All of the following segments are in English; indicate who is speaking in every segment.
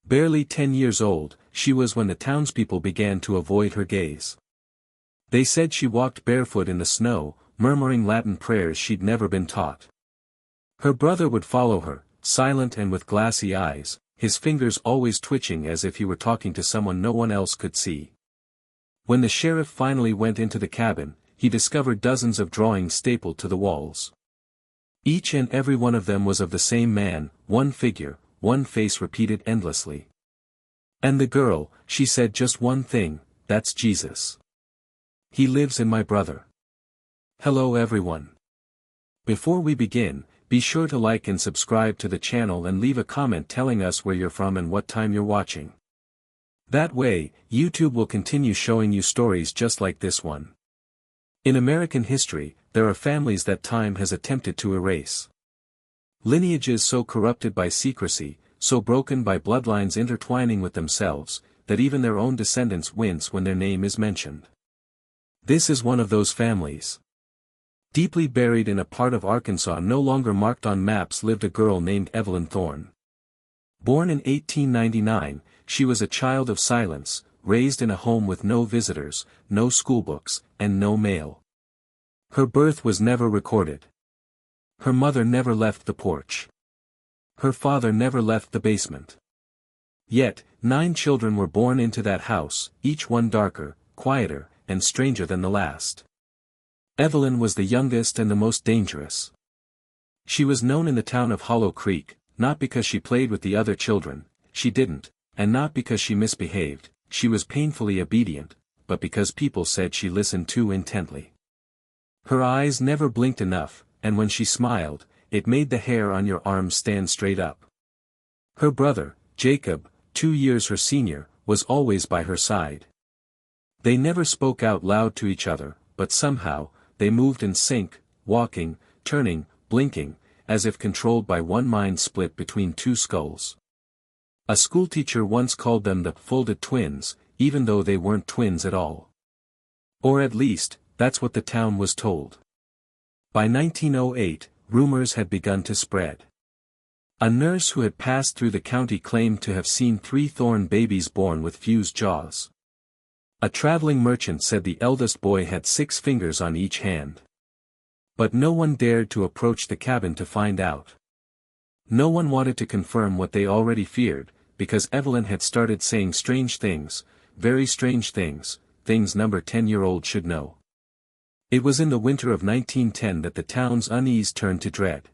Speaker 1: Barely 10 years old, she was when the townspeople began to avoid her gaze. They said she walked barefoot in the snow, murmuring Latin prayers she'd never been taught. Her brother would follow her, silent and with glassy eyes, his fingers always twitching as if he were talking to someone no one else could see. When the sheriff finally went into the cabin, he discovered dozens of drawings stapled to the walls. Each and every one of them was of the same man, one figure, one face repeated endlessly. And the girl, she said just one thing, that's Jesus. He lives in my brother. Hello everyone. Before we begin, be sure to like and subscribe to the channel and leave a comment telling us where you're from and what time you're watching. That way, YouTube will continue showing you stories just like this one. In American history, there are families that time has attempted to erase. Lineages so corrupted by secrecy, so broken by bloodlines intertwining with themselves, that even their own descendants wince when their name is mentioned. This is one of those families. Deeply buried in a part of Arkansas no longer marked on maps lived a girl named Evelyn Thorne. Born in 1899, she was a child of silence, raised in a home with no visitors, no schoolbooks, and no mail. Her birth was never recorded. Her mother never left the porch. Her father never left the basement. Yet, 9 children were born into that house, each one darker, quieter, and stranger than the last. Evelyn was the youngest and the most dangerous. She was known in the town of Hollow Creek, not because she played with the other children, she didn't, and not because she misbehaved, she was painfully obedient, but because people said she listened too intently. Her eyes never blinked enough, and when she smiled, it made the hair on your arms stand straight up. Her brother, Jacob, 2 years her senior, was always by her side. They never spoke out loud to each other, but somehow, they moved in sync, walking, turning, blinking, as if controlled by one mind split between 2 skulls. A schoolteacher once called them the folded twins, even though they weren't twins at all. Or at least, that's what the town was told. By 1908, rumors had begun to spread. A nurse who had passed through the county claimed to have seen 3 Thorne babies born with fused jaws. A traveling merchant said the eldest boy had 6 fingers on each hand. But no one dared to approach the cabin to find out. No one wanted to confirm what they already feared, because Evelyn had started saying strange things, very strange things, things number 10-year-old should know. It was in the winter of 1910 that the town's unease turned to dread.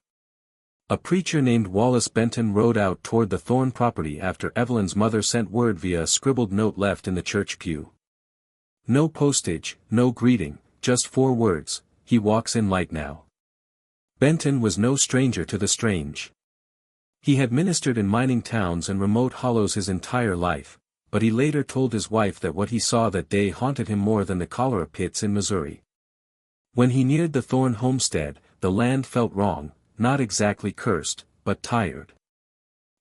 Speaker 1: A preacher named Wallace Benton rode out toward the Thorne property after Evelyn's mother sent word via a scribbled note left in the church pew. No postage, no greeting, just 4 words, he walks in light now. Benton was no stranger to the strange. He had ministered in mining towns and remote hollows his entire life, but he later told his wife that what he saw that day haunted him more than the cholera pits in Missouri. When he neared the Thorne homestead, the land felt wrong, not exactly cursed, but tired.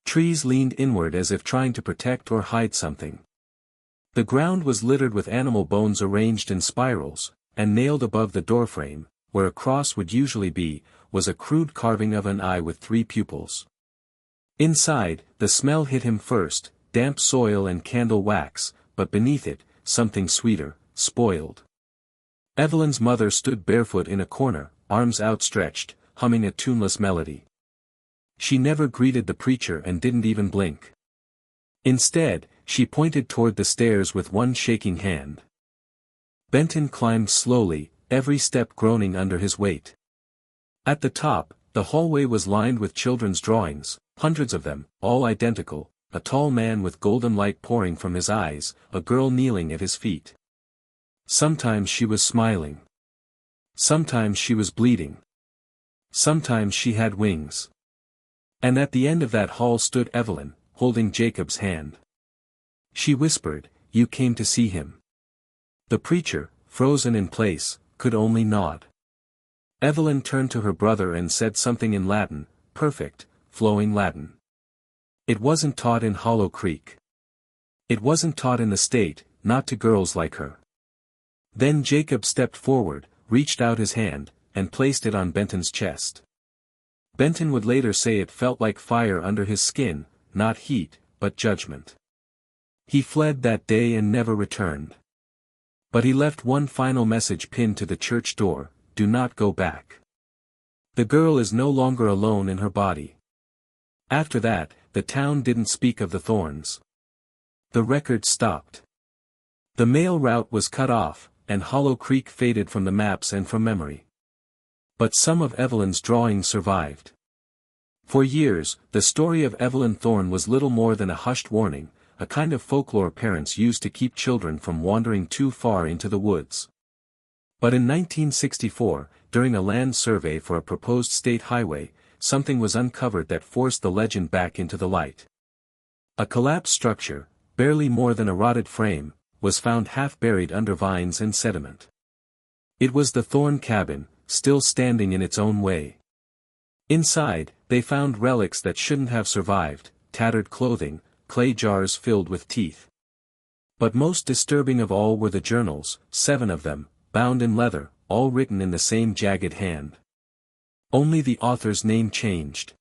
Speaker 1: Trees leaned inward as if trying to protect or hide something. The ground was littered with animal bones arranged in spirals, and nailed above the doorframe, where a cross would usually be, was a crude carving of an eye with 3 pupils. Inside, the smell hit him first, damp soil and candle wax, but beneath it, something sweeter, spoiled. Evelyn's mother stood barefoot in a corner, arms outstretched, humming a tuneless melody. She never greeted the preacher and didn't even blink. Instead, she pointed toward the stairs with one shaking hand. Benton climbed slowly, every step groaning under his weight. At the top, the hallway was lined with children's drawings, hundreds of them, all identical, a tall man with golden light pouring from his eyes, a girl kneeling at his feet. Sometimes she was smiling. Sometimes she was bleeding. Sometimes she had wings. And at the end of that hall stood Evelyn, holding Jacob's hand. She whispered, "You came to see him." The preacher, frozen in place, could only nod. Evelyn turned to her brother and said something in Latin, perfect, flowing Latin. It wasn't taught in Hollow Creek. It wasn't taught in the state, not to girls like her. Then Jacob stepped forward, reached out his hand, and placed it on Benton's chest. Benton would later say it felt like fire under his skin, not heat, but judgment. He fled that day and never returned. But he left one final message pinned to the church door: do not go back. The girl is no longer alone in her body. After that, the town didn't speak of the Thornes. The record stopped. The mail route was cut off, and Hollow Creek faded from the maps and from memory. But some of Evelyn's drawings survived. For years, the story of Evelyn Thorne was little more than a hushed warning, a kind of folklore parents used to keep children from wandering too far into the woods. But in 1964, during a land survey for a proposed state highway, something was uncovered that forced the legend back into the light. A collapsed structure, barely more than a rotted frame, was found half buried under vines and sediment. It was the Thorne cabin, still standing in its own way. Inside, they found relics that shouldn't have survived: tattered clothing, clay jars filled with teeth. But most disturbing of all were the journals, 7 of them, bound in leather, all written in the same jagged hand. Only the author's name changed.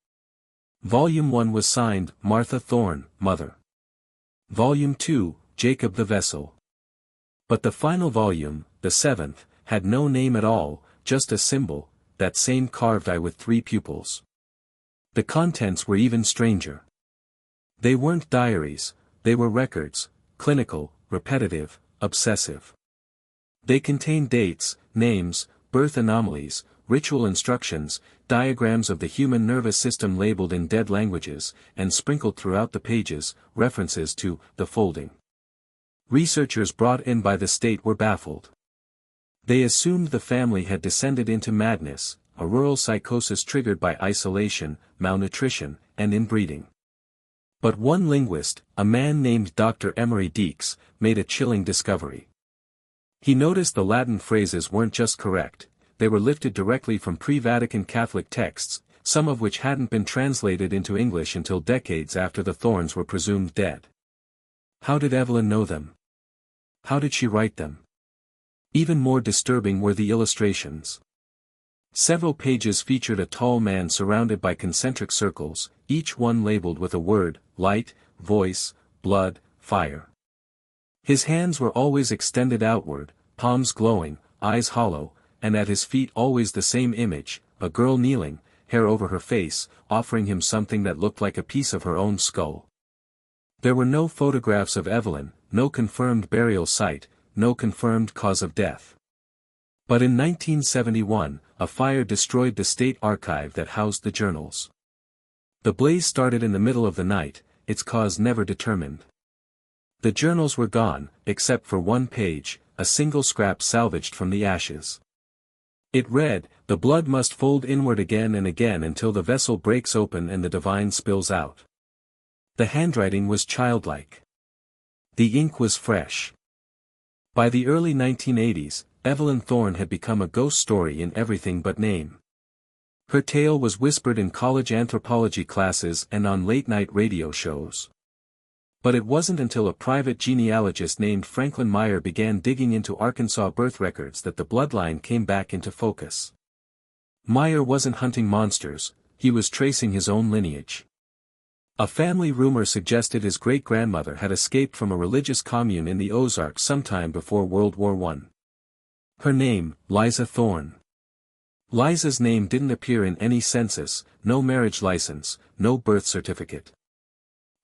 Speaker 1: Volume 1 was signed, Martha Thorne, Mother. Volume 2, Jacob the Vessel. But the final volume, the 7th, had no name at all, just a symbol, that same carved eye with 3 pupils. The contents were even stranger. They weren't diaries, they were records, clinical, repetitive, obsessive. They contained dates, names, birth anomalies, ritual instructions, diagrams of the human nervous system labeled in dead languages, and sprinkled throughout the pages, references to the folding. Researchers brought in by the state were baffled. They assumed the family had descended into madness, a rural psychosis triggered by isolation, malnutrition, and inbreeding. But one linguist, a man named Dr. Emery Deeks, made a chilling discovery. He noticed the Latin phrases weren't just correct, they were lifted directly from pre-Vatican Catholic texts, some of which hadn't been translated into English until decades after the Thornes were presumed dead. How did Evelyn know them? How did she write them? Even more disturbing were the illustrations. Several pages featured a tall man surrounded by concentric circles, each one labeled with a word: light, voice, blood, fire. His hands were always extended outward, palms glowing, eyes hollow, and at his feet always the same image: a girl kneeling, hair over her face, offering him something that looked like a piece of her own skull. There were no photographs of Evelyn, no confirmed burial site, no confirmed cause of death. But in 1971, a fire destroyed the state archive that housed the journals. The blaze started in the middle of the night, its cause never determined. The journals were gone, except for one page, a single scrap salvaged from the ashes. It read, "The blood must fold inward again and again until the vessel breaks open and the divine spills out." The handwriting was childlike. The ink was fresh. By the early 1980s, Evelyn Thorne had become a ghost story in everything but name. Her tale was whispered in college anthropology classes and on late-night radio shows. But it wasn't until a private genealogist named Franklin Meyer began digging into Arkansas birth records that the bloodline came back into focus. Meyer wasn't hunting monsters, he was tracing his own lineage. A family rumor suggested his great-grandmother had escaped from a religious commune in the Ozarks sometime before World War I. Her name, Liza Thorne. Liza's name didn't appear in any census, no marriage license, no birth certificate.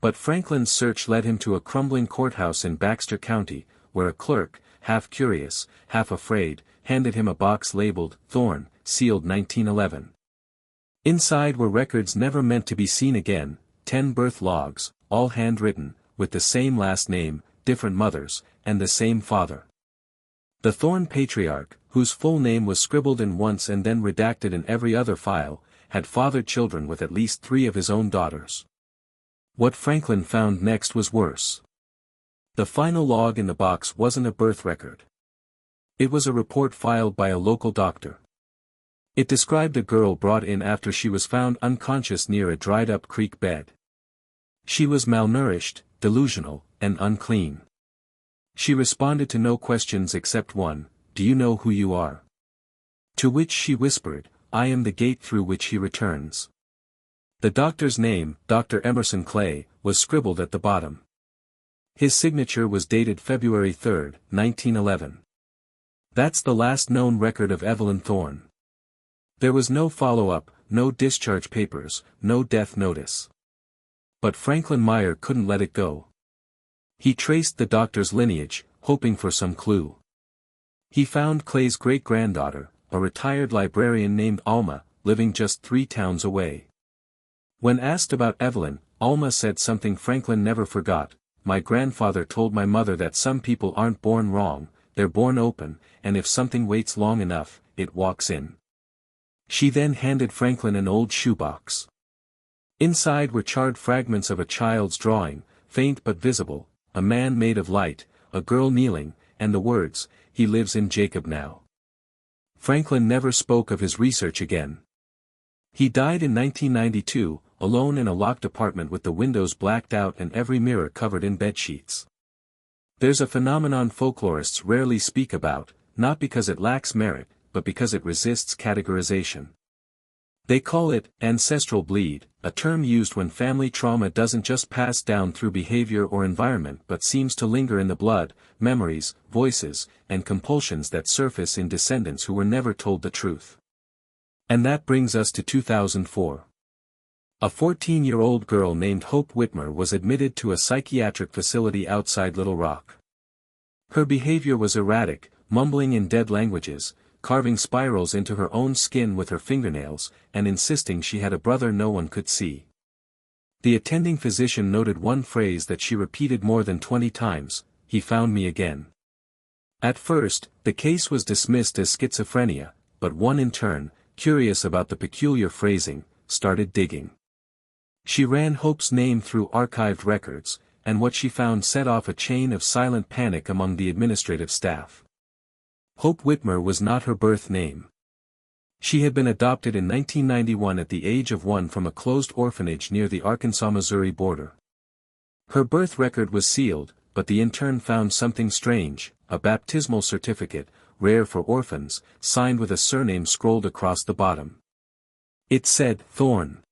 Speaker 1: But Franklin's search led him to a crumbling courthouse in Baxter County, where a clerk, half curious, half afraid, handed him a box labeled, "Thorne, sealed 1911. Inside were records never meant to be seen again, 10 birth logs, all handwritten, with the same last name, different mothers, and the same father. The Thorne patriarch, whose full name was scribbled in once and then redacted in every other file, had fathered children with at least 3 of his own daughters. What Franklin found next was worse. The final log in the box wasn't a birth record. It was a report filed by a local doctor. It described a girl brought in after she was found unconscious near a dried-up creek bed. She was malnourished, delusional, and unclean. She responded to no questions except one: "Do you know who you are?" To which she whispered, "I am the gate through which he returns." The doctor's name, Dr. Emerson Clay, was scribbled at the bottom. His signature was dated February 3, 1911. That's the last known record of Evelyn Thorne. There was no follow-up, no discharge papers, no death notice. But Franklin Meyer couldn't let it go. He traced the doctor's lineage, hoping for some clue. He found Clay's great-granddaughter, a retired librarian named Alma, living just 3 towns away. When asked about Evelyn, Alma said something Franklin never forgot: "My grandfather told my mother that some people aren't born wrong, they're born open, and if something waits long enough, it walks in." She then handed Franklin an old shoebox. Inside were charred fragments of a child's drawing, faint but visible, a man made of light, a girl kneeling, and the words, "He lives in Jacob now." Franklin never spoke of his research again. He died in 1992, alone in a locked apartment with the windows blacked out and every mirror covered in bedsheets. There's a phenomenon folklorists rarely speak about, not because it lacks merit, but because it resists categorization. They call it ancestral bleed, a term used when family trauma doesn't just pass down through behavior or environment but seems to linger in the blood, memories, voices, and compulsions that surface in descendants who were never told the truth. And that brings us to 2004. A 14-year-old girl named Hope Whitmer was admitted to a psychiatric facility outside Little Rock. Her behavior was erratic, mumbling in dead languages, carving spirals into her own skin with her fingernails, and insisting she had a brother no one could see. The attending physician noted one phrase that she repeated more than 20 times: "He found me again." At first, the case was dismissed as schizophrenia, but one intern, curious about the peculiar phrasing, started digging. She ran Hope's name through archived records, and what she found set off a chain of silent panic among the administrative staff. Hope Whitmer was not her birth name. She had been adopted in 1991 at the age of 1 from a closed orphanage near the Arkansas-Missouri border. Her birth record was sealed, but the intern found something strange: a baptismal certificate, rare for orphans, signed with a surname scrolled across the bottom. It said, Thorne.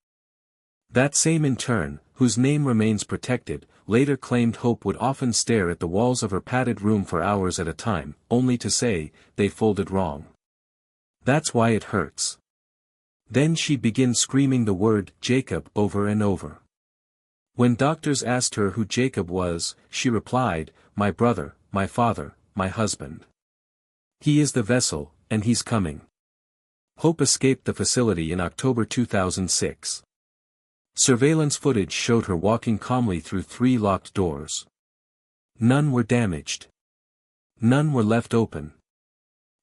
Speaker 1: That same intern, whose name remains protected, later claimed Hope would often stare at the walls of her padded room for hours at a time, only to say, "They folded wrong. That's why it hurts." Then she'd begin screaming the word Jacob over and over. When doctors asked her who Jacob was, she replied, "My brother, my father, my husband. He is the vessel, and he's coming." Hope escaped the facility in October 2006. Surveillance footage showed her walking calmly through 3 locked doors. None were damaged. None were left open.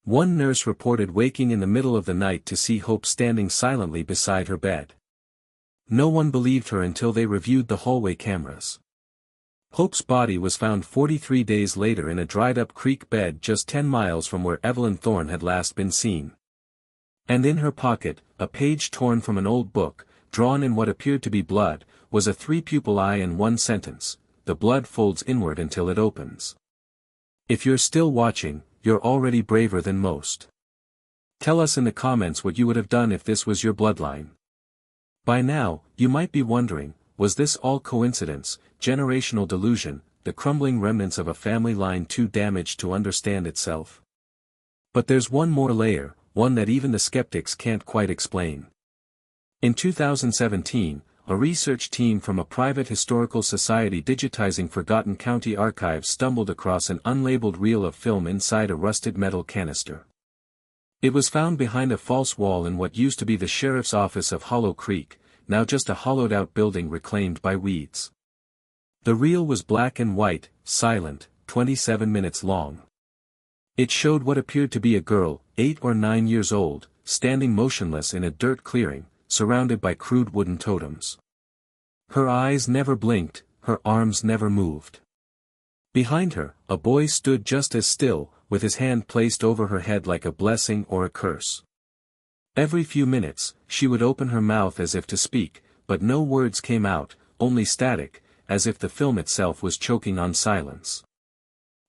Speaker 1: One nurse reported waking in the middle of the night to see Hope standing silently beside her bed. No one believed her until they reviewed the hallway cameras. Hope's body was found 43 days later in a dried-up creek bed just 10 miles from where Evelyn Thorne had last been seen. And in her pocket, a page torn from an old book, drawn in what appeared to be blood, was a 3-pupil eye and one sentence: "The blood folds inward until it opens." If you're still watching, you're already braver than most. Tell us in the comments what you would have done if this was your bloodline. By now, you might be wondering, was this all coincidence, generational delusion, the crumbling remnants of a family line too damaged to understand itself? But there's one more layer, one that even the skeptics can't quite explain. In 2017, a research team from a private historical society digitizing forgotten county archives stumbled across an unlabeled reel of film inside a rusted metal canister. It was found behind a false wall in what used to be the sheriff's office of Hollow Creek, now just a hollowed-out building reclaimed by weeds. The reel was black and white, silent, 27 minutes long. It showed what appeared to be a girl, 8 or 9 years old, standing motionless in a dirt clearing, surrounded by crude wooden totems. Her eyes never blinked, her arms never moved. Behind her, a boy stood just as still, with his hand placed over her head like a blessing or a curse. Every few minutes, she would open her mouth as if to speak, but no words came out, only static, as if the film itself was choking on silence.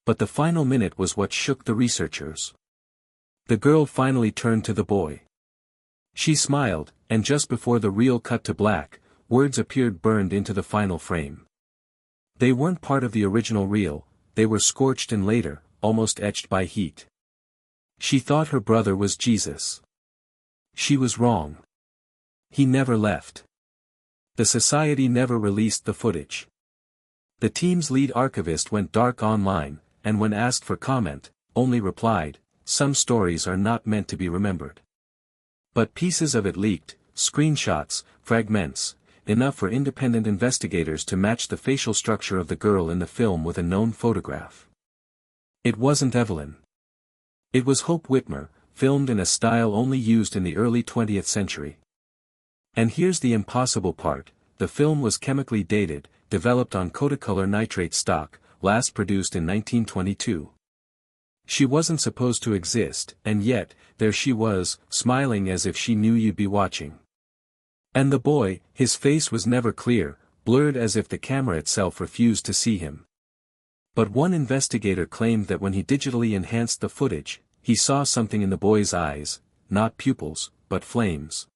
Speaker 1: But the final minute was what shook the researchers. The girl finally turned to the boy. She smiled, and just before the reel cut to black, words appeared burned into the final frame. They weren't part of the original reel, they were scorched and later, almost etched by heat. She thought her brother was Jesus. She was wrong. He never left. The society never released the footage. The team's lead archivist went dark online, and when asked for comment, only replied, "Some stories are not meant to be remembered." But pieces of it leaked, screenshots, fragments, enough for independent investigators to match the facial structure of the girl in the film with a known photograph. It wasn't Evelyn. It was Hope Whitmer, filmed in a style only used in the early 20th century. And here's the impossible part, the film was chemically dated, developed on Kodacolor nitrate stock, last produced in 1922. She wasn't supposed to exist, and yet, there she was, smiling as if she knew you'd be watching. And the boy, his face was never clear, blurred as if the camera itself refused to see him. But one investigator claimed that when he digitally enhanced the footage, he saw something in the boy's eyes, not pupils, but flames.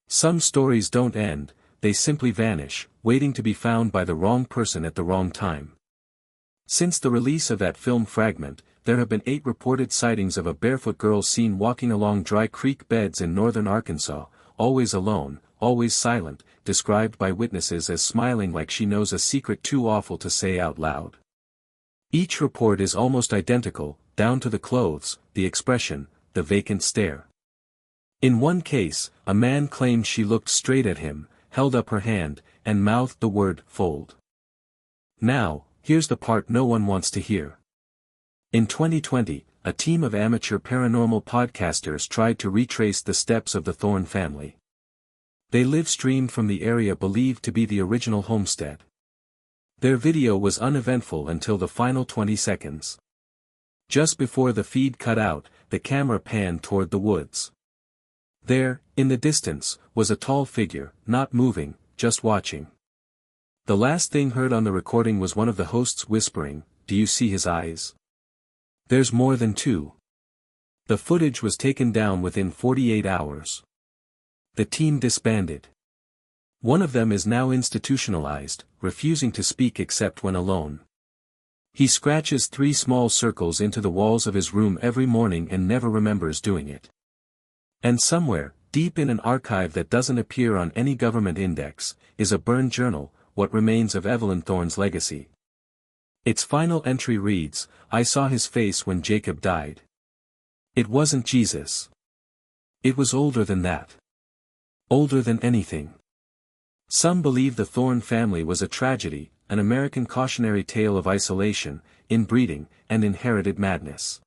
Speaker 1: Some stories don't end, they simply vanish, waiting to be found by the wrong person at the wrong time. Since the release of that film fragment, there have been 8 reported sightings of a barefoot girl seen walking along dry creek beds in northern Arkansas, always alone, always silent, described by witnesses as smiling like she knows a secret too awful to say out loud. Each report is almost identical, down to the clothes, the expression, the vacant stare. In one case, a man claimed she looked straight at him, held up her hand, and mouthed the word, "fold." Now, here's the part no one wants to hear. In 2020, a team of amateur paranormal podcasters tried to retrace the steps of the Thorne family. They live-streamed from the area believed to be the original homestead. Their video was uneventful until the final 20 seconds. Just before the feed cut out, the camera panned toward the woods. There, in the distance, was a tall figure, not moving, just watching. The last thing heard on the recording was one of the hosts whispering, "Do you see his eyes? There's more than 2." The footage was taken down within 48 hours. The team disbanded. One of them is now institutionalized, refusing to speak except when alone. He scratches 3 small circles into the walls of his room every morning and never remembers doing it. And somewhere, deep in an archive that doesn't appear on any government index, is a burned journal, what remains of Evelyn Thorne's legacy. Its final entry reads, "I saw his face when Jacob died." It wasn't Jesus. It was older than that. Older than anything. Some believe the Thorne family was a tragedy, an American cautionary tale of isolation, inbreeding, and inherited madness.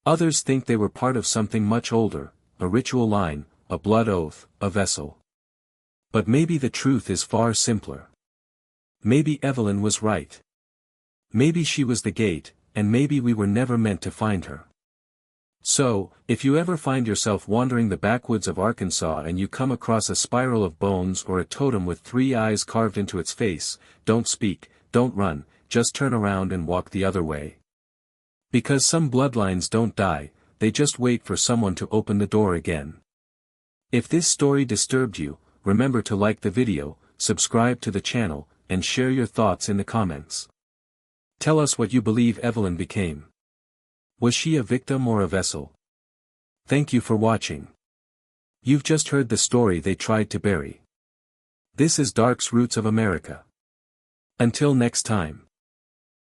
Speaker 1: Others think they were part of something much older, a ritual line, a blood oath, a vessel. But maybe the truth is far simpler. Maybe Evelyn was right. Maybe she was the gate, and maybe we were never meant to find her. So, if you ever find yourself wandering the backwoods of Arkansas and you come across a spiral of bones or a totem with 3 eyes carved into its face, don't speak, don't run, just turn around and walk the other way. Because some bloodlines don't die, they just wait for someone to open the door again. If this story disturbed you, remember to like the video, subscribe to the channel, and share your thoughts in the comments. Tell us what you believe Evelyn became. Was she a victim or a vessel? Thank you for watching. You've just heard the story they tried to bury. This is Dark's Roots of America. Until next time.